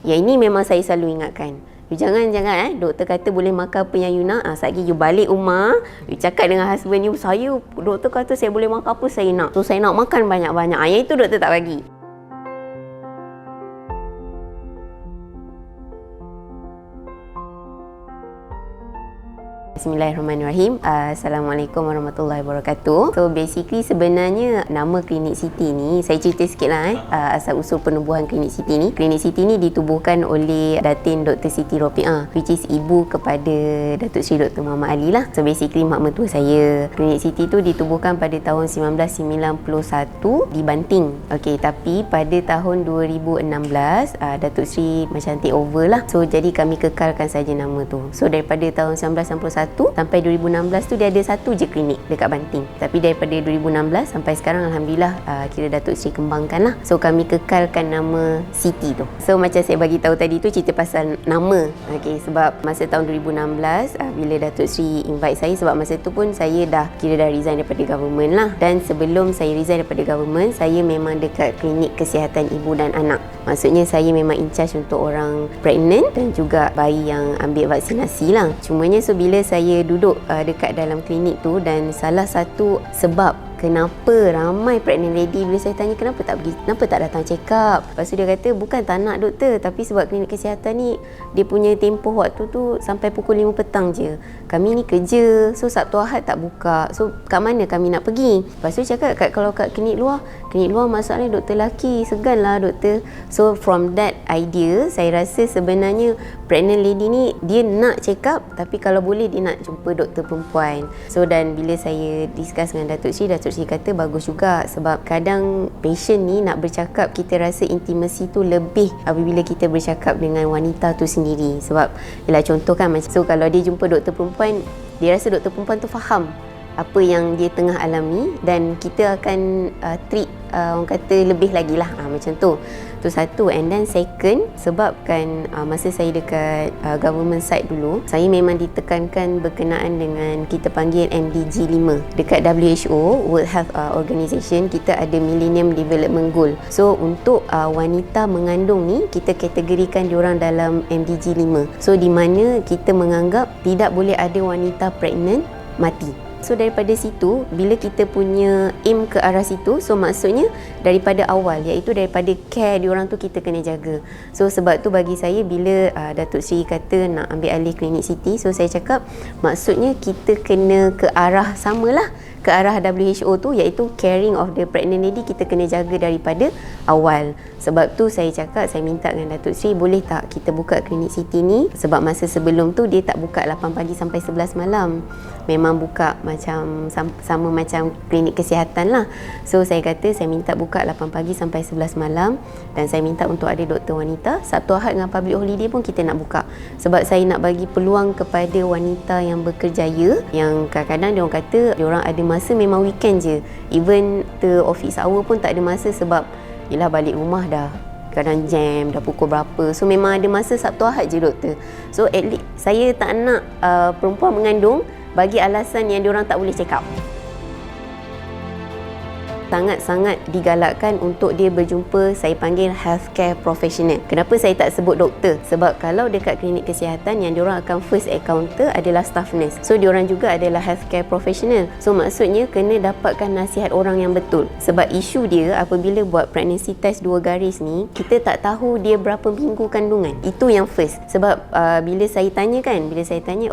Yang ini memang saya selalu ingatkan. You jangan doktor kata boleh makan apa yang you nak. Saat lagi you balik rumah, you cakap dengan husband you, saya doktor kata saya boleh makan apa saya nak. So saya nak makan banyak-banyak. Yang itu doktor tak bagi. Bismillahirrahmanirrahim. Assalamualaikum warahmatullahi wabarakatuh. So basically sebenarnya nama Klinik Siti ni, saya cerita sikit lah asal usul penubuhan Klinik Siti ni. Klinik Siti ni ditubuhkan oleh Datin Dr. Siti Rofiah, which is ibu kepada Datuk Seri Dr. Muhammad Ali lah. So basically mak mertua saya. Klinik Siti tu ditubuhkan pada tahun 1991 di Banting. Okey, tapi pada tahun 2016 Datuk Seri macam take over lah. So jadi kami kekalkan saja nama tu. So daripada tahun 1991 sampai 2016 tu dia ada satu je klinik dekat Banting. Tapi daripada 2016 sampai sekarang alhamdulillah kira Datuk Seri kembangkan lah. So kami kekalkan nama Siti tu. So macam saya bagi tahu tadi tu cerita pasal nama. Okey, sebab masa tahun 2016 bila Datuk Seri invite saya, sebab masa tu pun saya dah resign daripada government lah. Dan sebelum saya resign daripada government, saya memang dekat klinik kesihatan ibu dan anak. Maksudnya saya memang in charge untuk orang pregnant dan juga bayi yang ambil vaksinasi lah. Cumanya so bila saya duduk dekat dalam klinik tu, dan salah satu sebab kenapa ramai pregnant lady bila saya tanya kenapa tak datang check up. Lepas tu dia kata bukan tak nak doktor, tapi sebab klinik kesihatan ni dia punya tempoh waktu tu sampai pukul 5 petang je. Kami ni kerja, so Sabtu Ahad tak buka. So kat mana kami nak pergi? Lepas tu cakap kalau kat klinik luar masalahnya doktor lelaki, segan lah doktor. So from that idea, saya rasa sebenarnya pregnant lady ni dia nak check up, tapi kalau boleh dia nak jumpa doktor perempuan. So dan bila saya discuss dengan Datuk Seri kata bagus juga, sebab kadang patient ni nak bercakap, kita rasa intimacy tu lebih apabila kita bercakap dengan wanita tu sendiri. Sebab ialah contoh kan, macam so kalau dia jumpa doktor perempuan, dia rasa doktor perempuan tu faham apa yang dia tengah alami, dan kita akan treat orang kata lebih lagi lah, macam tu. Tu satu. And then second, sebabkan masa saya dekat government side dulu, saya memang ditekankan berkenaan dengan kita panggil MDG 5. Dekat WHO, World Health Organization, kita ada Millennium Development Goal. So untuk wanita mengandung ni, kita kategorikan diorang dalam MDG 5. So di mana kita menganggap tidak boleh ada wanita pregnant mati. So daripada situ, bila kita punya aim ke arah situ, so maksudnya daripada awal, iaitu daripada care diorang tu kita kena jaga. So sebab tu bagi saya, bila Datuk Seri kata nak ambil alih Klinik Siti, so saya cakap maksudnya kita kena ke arah samalah, ke arah WHO tu, iaitu caring of the pregnant lady, kita kena jaga daripada awal. Sebab tu saya cakap, saya minta dengan Datuk Seri, boleh tak kita buka Klinik Siti ni, sebab masa sebelum tu dia tak buka 8 pagi sampai 11 malam. Memang buka macam sama macam klinik kesihatan lah. So saya kata saya minta buka 8 pagi sampai 11 malam, dan saya minta untuk ada doktor wanita. Sabtu Ahad dengan public holiday pun kita nak buka, sebab saya nak bagi peluang kepada wanita yang berkerjaya, yang kadang-kadang diorang kata diorang ada masa memang weekend je, even the office hour pun tak ada masa, sebab yelah balik rumah dah kadang jam, dah pukul berapa. So memang ada masa Sabtu Ahad je doktor. So at least saya tak nak perempuan mengandung bagi alasan yang diorang tak boleh check up. Sangat-sangat digalakkan untuk dia berjumpa, saya panggil healthcare professional. Kenapa saya tak sebut doktor? Sebab kalau dekat klinik kesihatan, yang diorang akan first encounter adalah staff nurse. So diorang juga adalah healthcare professional. So maksudnya kena dapatkan nasihat orang yang betul. Sebab isu dia apabila buat pregnancy test 2 garis ni, kita tak tahu dia berapa minggu kandungan. Itu yang first. Sebab bila saya tanya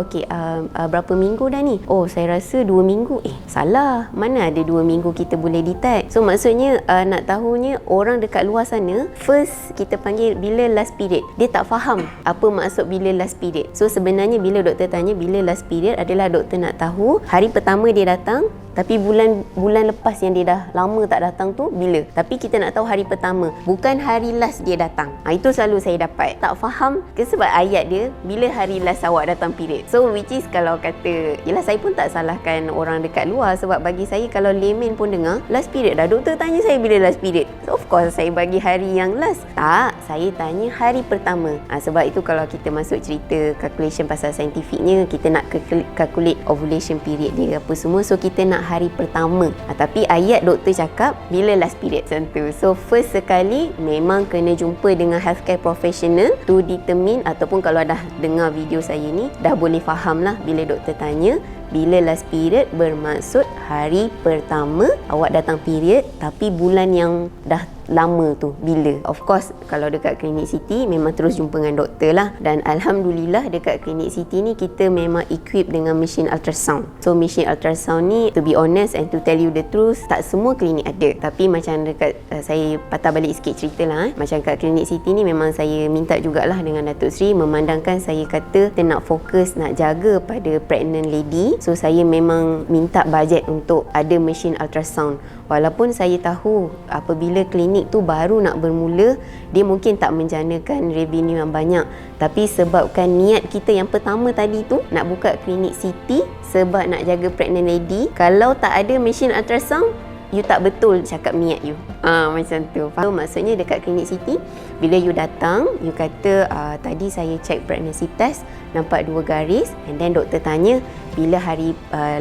okey, berapa minggu dah ni? Oh, saya rasa 2 minggu. Salah. Mana ada 2 minggu kita boleh detect. So maksudnya nak tahunya orang dekat luar sana, first kita panggil bila last period. Dia tak faham apa maksud bila last period. So sebenarnya bila doktor tanya bila last period, adalah doktor nak tahu hari pertama dia datang, tapi bulan lepas yang dia dah lama tak datang tu bila. Tapi kita nak tahu hari pertama, bukan hari last dia datang. Itu selalu saya dapat. Tak faham ke sebab ayat dia bila hari last awak datang period. So which is kalau kata, yelah saya pun tak salahkan orang dekat luar, sebab bagi saya kalau layman pun dengar last period dah, doktor tanya saya bila last period. So of course saya bagi hari yang last. Tak, saya tanya hari pertama. Sebab itu kalau kita masuk cerita calculation pasal saintifiknya, kita nak calculate ovulation period dia apa semua. So kita nak nak hari pertama. Tapi ayat doktor cakap bila last period macam tu. So first sekali memang kena jumpa dengan healthcare professional to determine, ataupun kalau dah dengar video saya ni dah boleh faham lah bila doktor tanya bila last period, bermaksud hari pertama awak datang period tapi bulan yang dah lama tu bila. Of course kalau dekat klinik Siti memang terus jumpa dengan doktor lah, dan Alhamdulillah dekat klinik Siti ni kita memang equip dengan mesin ultrasound. So mesin ultrasound ni, to be honest and to tell you the truth, tak semua klinik ada. Tapi macam dekat saya patah balik sikit cerita lah macam kat klinik Siti ni memang saya minta jugalah dengan Datuk Seri, memandangkan saya kata kita nak fokus nak jaga pada pregnant lady. So saya memang minta bajet untuk ada mesin ultrasound. Walaupun saya tahu apabila klinik tu baru nak bermula, dia mungkin tak menjanakan revenue yang banyak. Tapi sebabkan niat kita yang pertama tadi tu nak buka klinik Siti sebab nak jaga pregnant lady, kalau tak ada mesin ultrasound, you tak betul cakap niat you. Macam tu. So, maksudnya dekat klinik Siti, bila you datang, you kata tadi saya check pregnancy test, nampak 2 garis, and then doktor tanya bila hari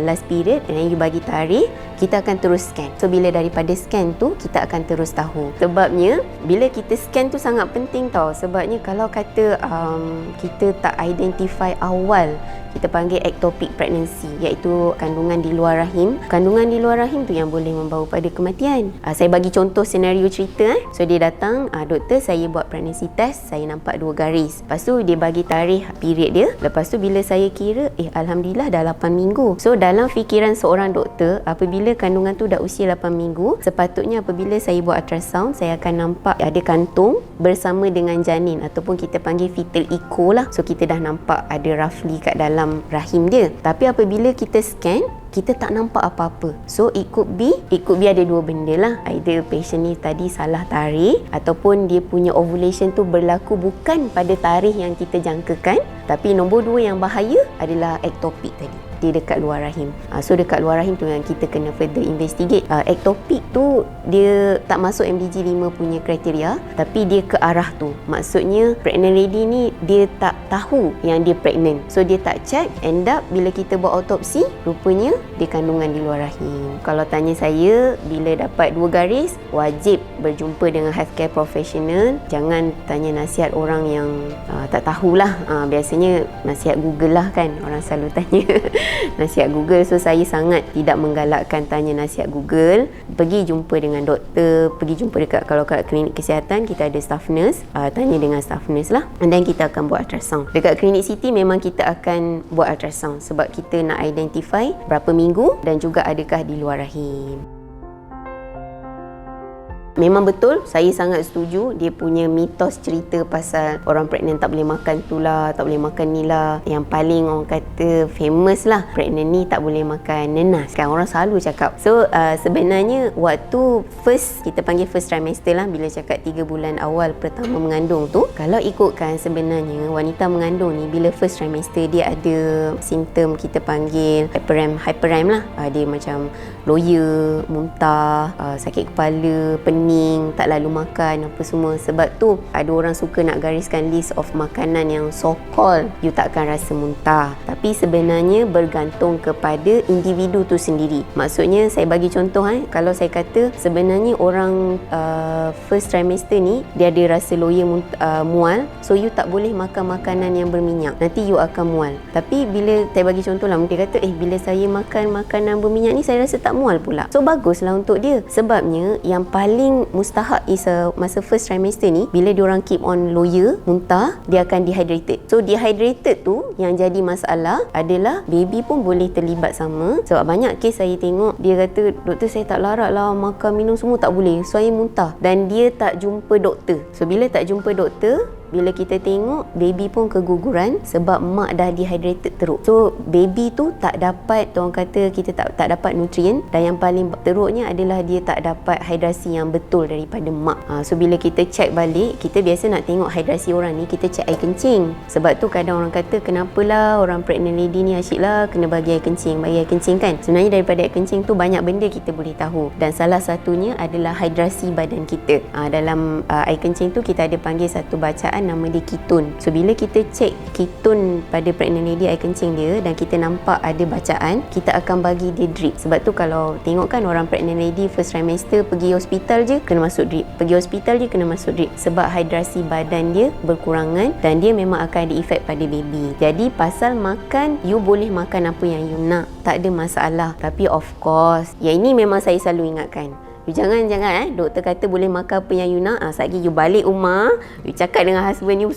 last period, and then you bagi tarikh, kita akan terus scan. So bila daripada scan tu, kita akan terus tahu. Sebabnya bila kita scan tu sangat penting tau. Sebabnya kalau kata kita tak identify awal, kita panggil ectopic pregnancy, iaitu kandungan di luar rahim. Kandungan di luar rahim tu yang boleh membawa pada kematian. Saya bagi contoh senario cerita. So dia datang, doktor saya buat pregnancy test, saya nampak 2 garis. Lepas tu dia bagi tarikh period dia. Lepas tu bila saya kira, Alhamdulillah dah 8 minggu. So dalam fikiran seorang doktor, apabila kandungan tu dah usia 8 minggu, sepatutnya apabila saya buat ultrasound, saya akan nampak ada kantung bersama dengan janin, ataupun kita panggil fetal echo lah. So kita dah nampak ada roughly kat dalam rahim dia. Tapi apabila kita scan, kita tak nampak apa-apa. So it could be ada 2 benda lah. Either patient ni tadi salah tarikh, ataupun dia punya ovulation tu berlaku bukan pada tarikh yang kita jangkakan. Tapi nombor 2 yang bahaya adalah ectopic tadi, dia dekat luar rahim. So dekat luar rahim tu yang kita kena further investigate. Ectopic tu dia tak masuk MDG 5 punya kriteria, tapi dia ke arah tu. Maksudnya pregnant lady ni dia tak tahu yang dia pregnant. So dia tak check, end up bila kita buat autopsi, rupanya dia kandungan di luar rahim. Kalau tanya saya, bila dapat 2 garis, wajib berjumpa dengan healthcare professional. Jangan tanya nasihat orang yang tak tahulah. Biasanya nasihat Google lah kan, orang selalu tanya nasihat Google. So saya sangat tidak menggalakkan tanya nasihat Google. Pergi jumpa dengan doktor, pergi jumpa dekat, kalau kat klinik kesihatan kita ada staff nurse, tanya dengan staff nurse lah, and then kita akan buat ultrasound. Dekat klinik Siti memang kita akan buat ultrasound sebab kita nak identify berapa minggu dan juga adakah di luar rahim. Memang betul, saya sangat setuju dia punya mitos cerita pasal orang pregnant tak boleh makan tu lah, tak boleh makan ni lah. Yang paling orang kata famous lah, pregnant ni tak boleh makan nenas kan, orang selalu cakap. So sebenarnya waktu kita panggil first trimester lah, bila cakap 3 bulan awal pertama mengandung tu, kalau ikutkan sebenarnya wanita mengandung ni bila first trimester dia ada simptom kita panggil hyperem lah. Dia macam loya, muntah, sakit kepala, pening, tak lalu makan apa semua. Sebab tu ada orang suka nak gariskan list of makanan yang so called you takkan rasa muntah, tapi sebenarnya bergantung kepada individu tu sendiri. Maksudnya saya bagi contoh, kalau saya kata sebenarnya orang first trimester ni dia ada rasa loya, mual, so you tak boleh makan makanan yang berminyak, nanti you akan mual. Tapi bila saya bagi contoh lah, dia kata bila saya makan makanan berminyak ni saya rasa tak mual pula. So baguslah untuk dia. Sebabnya yang paling mustahak masa first trimester ni, bila diorang keep on loya, muntah, dia akan dehydrated. So dehydrated tu yang jadi masalah adalah baby pun boleh terlibat sama. Sebab banyak kes saya tengok, dia kata doktor saya tak larat lah, makan minum semua tak boleh, so saya muntah, dan dia tak jumpa doktor. So bila tak jumpa doktor, bila kita tengok baby pun keguguran sebab mak dah dehydrated teruk. So baby tu tak dapat, orang kata kita tak dapat nutrien, dan yang paling teruknya adalah dia tak dapat hidrasi yang betul daripada mak. So bila kita check balik, kita biasa nak tengok hidrasi orang ni, kita check air kencing. Sebab tu kadang orang kata kenapalah orang pregnant lady ni asyik lah kena bagi air kencing kan. Sebenarnya daripada air kencing tu banyak benda kita boleh tahu, dan salah satunya adalah hidrasi badan kita. Dalam air kencing tu kita ada panggil satu bacaan percobaan nama dia ketone. So bila kita cek ketone pada pregnant lady air kencing dia dan kita nampak ada bacaan, kita akan bagi dia drip. Sebab tu kalau tengok kan orang pregnant lady first trimester pergi hospital je kena masuk drip, pergi hospital je kena masuk drip, sebab hidrasi badan dia berkurangan dan dia memang akan ada efek pada baby. Jadi pasal makan, you boleh makan apa yang you nak, tak ada masalah. Tapi of course, yang ini memang saya selalu ingatkan, you jangan doktor kata boleh makan apa yang you nak, saat lagi you balik rumah, you cakap dengan husband you,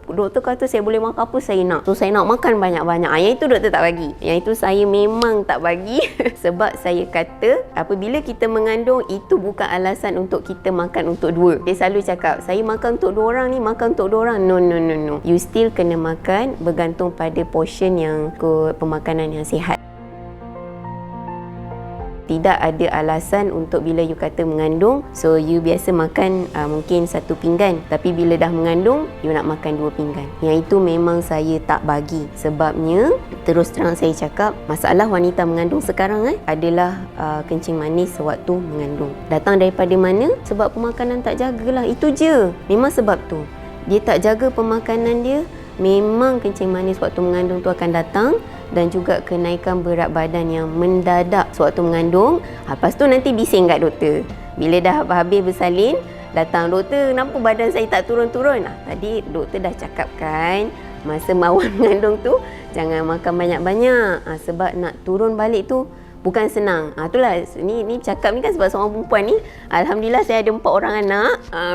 doktor kata saya boleh makan apa saya nak, so saya nak makan banyak-banyak. Yang itu doktor tak bagi, yang itu saya memang tak bagi. Sebab saya kata apabila kita mengandung, itu bukan alasan untuk kita makan untuk dua. Dia selalu cakap saya makan untuk dua orang ni, makan untuk dua orang. No, you still kena makan bergantung pada portion yang pemakanan yang sihat. Tidak ada alasan untuk bila you kata mengandung, so you biasa makan mungkin 1 pinggan, tapi bila dah mengandung, you nak makan 2 pinggan. Yang itu memang saya tak bagi. Sebabnya, terus terang saya cakap, masalah wanita mengandung sekarang adalah kencing manis sewaktu mengandung. Datang daripada mana? Sebab pemakanan tak jagalah. Itu je. Memang sebab tu. Dia tak jaga pemakanan dia, memang kencing manis waktu mengandung tu akan datang, dan juga kenaikan berat badan yang mendadak sewaktu mengandung. Lepas tu nanti bising kat doktor. Bila dah habis bersalin, datang, doktor kenapa badan saya tak turun-turun? Tadi doktor dah cakap kan, masa awal mengandung tu jangan makan banyak-banyak. Sebab nak turun balik tu bukan senang. Itulah, ni cakap ni kan sebab seorang perempuan ni, alhamdulillah saya ada 4 orang anak.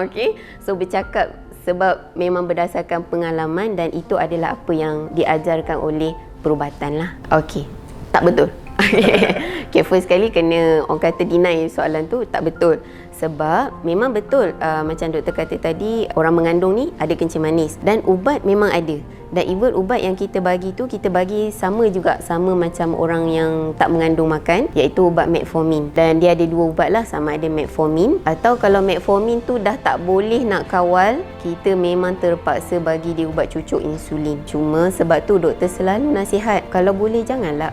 Okay. So bercakap sebab memang berdasarkan pengalaman, dan itu adalah apa yang diajarkan oleh perubatan lah. Okey, tak betul. Okay, first sekali kena orang kata deny soalan tu, tak betul. Sebab memang betul macam doktor kata tadi, orang mengandung ni ada kencing manis dan ubat memang ada. Dan even ubat yang kita bagi tu, kita bagi sama macam orang yang tak mengandung makan, iaitu ubat metformin. Dan dia ada 2 ubat lah, sama ada metformin, atau kalau metformin tu dah tak boleh nak kawal, kita memang terpaksa bagi dia ubat cucuk insulin. Cuma sebab tu doktor selalu nasihat, kalau boleh janganlah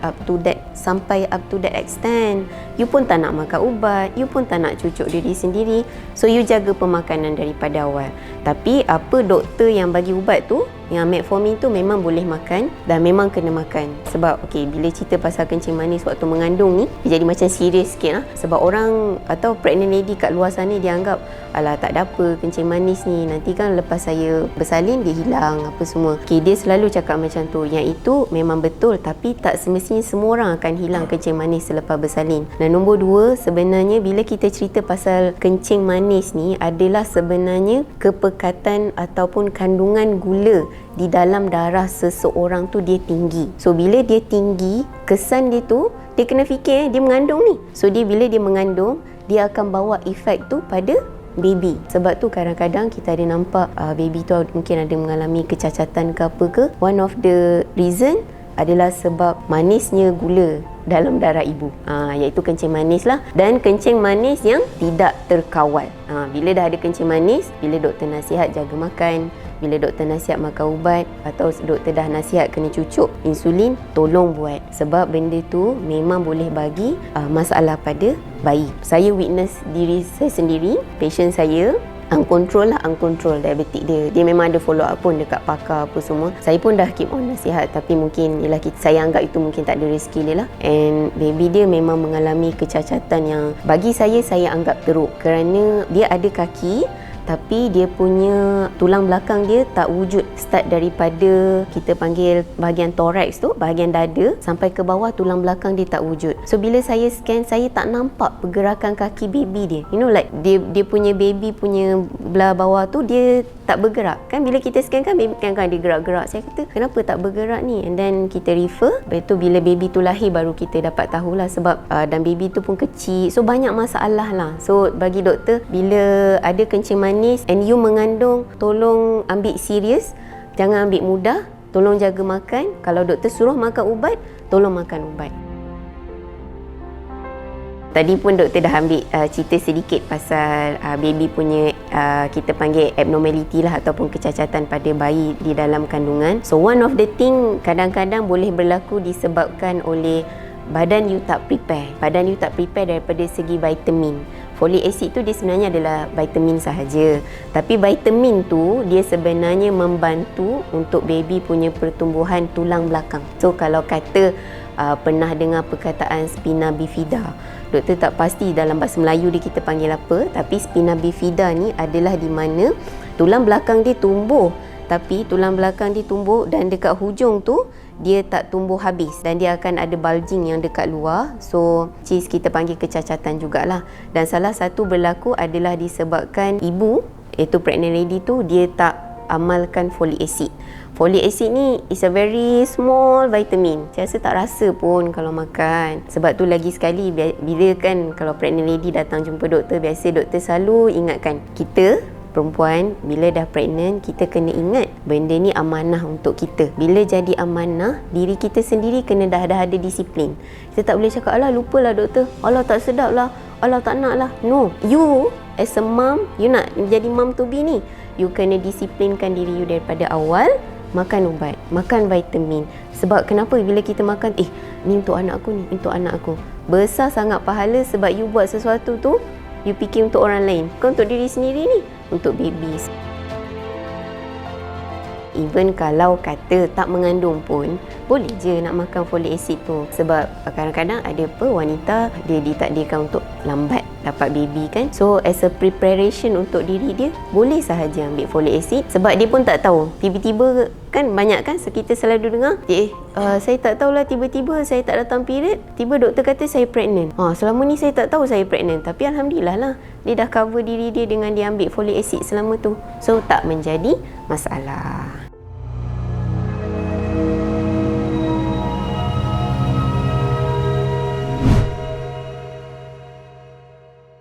sampai up to that extent. You pun tak nak makan ubat, you pun tak nak cucuk diri sendiri, so you jaga pemakanan daripada awal. Tapi apa doktor yang bagi ubat tu, yang metformin tu memang boleh makan dan memang kena makan. Sebab bila cerita pasal kencing manis waktu mengandung ni, dia jadi macam serius sikit lah. Sebab orang atau pregnant lady kat luar sana dia anggap, alah tak ada apa kencing manis ni, nanti kan lepas saya bersalin dia hilang apa semua. Dia selalu cakap macam tu. Yang itu memang betul, tapi tak semestinya semua orang akan hilang kencing manis selepas bersalin. Dan nombor 2, sebenarnya bila kita cerita pasal kencing manis ni, adalah sebenarnya kepekatan ataupun kandungan gula di dalam darah seseorang tu dia tinggi. So bila dia tinggi, kesan dia tu, dia kena fikir dia mengandung ni. So bila dia mengandung, dia akan bawa efek tu pada baby. Sebab tu kadang-kadang kita ada nampak baby tu mungkin ada mengalami kecacatan ke apa ke. One of the reason adalah sebab manisnya gula dalam darah ibu, iaitu kencing manis lah. Dan kencing manis yang tidak terkawal. Bila dah ada kencing manis, bila doktor nasihat jaga makan, bila doktor nasihat makan ubat, atau doktor dah nasihat kena cucuk insulin, tolong buat. Sebab benda tu memang boleh bagi masalah pada bayi. Saya witness diri saya sendiri, patient saya uncontrol diabetik dia. Dia memang ada follow up pun dekat pakar apa semua. Saya pun dah keep on nasihat, tapi mungkin saya anggap itu mungkin tak ada rezeki dia lah. And baby dia memang mengalami kecacatan yang bagi saya anggap teruk, kerana dia ada kaki tapi dia punya tulang belakang dia tak wujud. Start daripada kita panggil bahagian thorax tu, bahagian dada, sampai ke bawah tulang belakang dia tak wujud. So bila saya scan, saya tak nampak pergerakan kaki baby dia. Like dia punya baby punya belah bawah tu dia tak bergerak. Kan bila kita scan kan baby kan dia gerak-gerak. Saya kata kenapa tak bergerak ni? And then kita refer. Lepas tu bila baby tu lahir baru kita dapat tahulah, sebab dan baby tu pun kecil. So banyak masalah lah. So bagi doktor, bila ada kencing manis and you mengandung, tolong ambil serius. Jangan ambil mudah. Tolong jaga makan. Kalau doktor suruh makan ubat, tolong makan ubat. Tadi pun doktor dah ambil cerita sedikit pasal baby punya kita panggil abnormality lah, ataupun kecacatan pada bayi di dalam kandungan. So one of the thing kadang-kadang boleh berlaku disebabkan oleh badan you tak prepare. Badan you tak prepare daripada segi vitamin. Folic acid tu dia sebenarnya adalah vitamin sahaja. Tapi vitamin tu dia sebenarnya membantu untuk baby punya pertumbuhan tulang belakang. So kalau kata pernah dengar perkataan spina bifida, doktor tak pasti dalam bahasa Melayu dia kita panggil apa, tapi spina bifida ni adalah di mana tulang belakang dia tumbuh, tapi tulang belakang dia tumbuh dan dekat hujung tu dia tak tumbuh habis dan dia akan ada bulging yang dekat luar. So which kita panggil kecacatan jugalah. Dan salah satu berlaku adalah disebabkan ibu, iaitu pregnant lady tu, dia tak amalkan folic acid. Folic acid ni is a very small vitamin. Saya rasa tak rasa pun kalau makan. Sebab tu lagi sekali bila kan kalau pregnant lady datang jumpa doktor, biasa doktor selalu ingatkan kita perempuan bila dah pregnant, kita kena ingat benda ni amanah untuk kita. Bila jadi amanah, diri kita sendiri kena dah ada disiplin. Kita tak boleh cakap, alah lupalah doktor, alah tak sedap lah, alah tak nak lah. No, you as a mom, you nak jadi mom to be ni, you kena disiplinkan diri you daripada awal. Makan ubat, makan vitamin. Sebab kenapa bila kita makan, ni untuk anak aku, ni untuk anak aku, besar sangat pahala sebab you buat sesuatu tu, you fikir untuk orang lain, bukan untuk diri sendiri ni, untuk babies. Even kalau kata tak mengandung pun, boleh je nak makan folic acid tu. Sebab kadang-kadang ada wanita dia ditakdirkan untuk lambat dapat baby kan. So as a preparation untuk diri dia, boleh sahaja ambil folic acid. Sebab dia pun tak tahu. Tiba-tiba kan banyak kan kita selalu dengar, saya tak tahulah tiba-tiba saya tak datang period, tiba doktor kata saya pregnant. Selama ni saya tak tahu saya pregnant. Tapi alhamdulillah lah, dia dah cover diri dia dengan dia ambil folic acid selama tu. So tak menjadi masalah.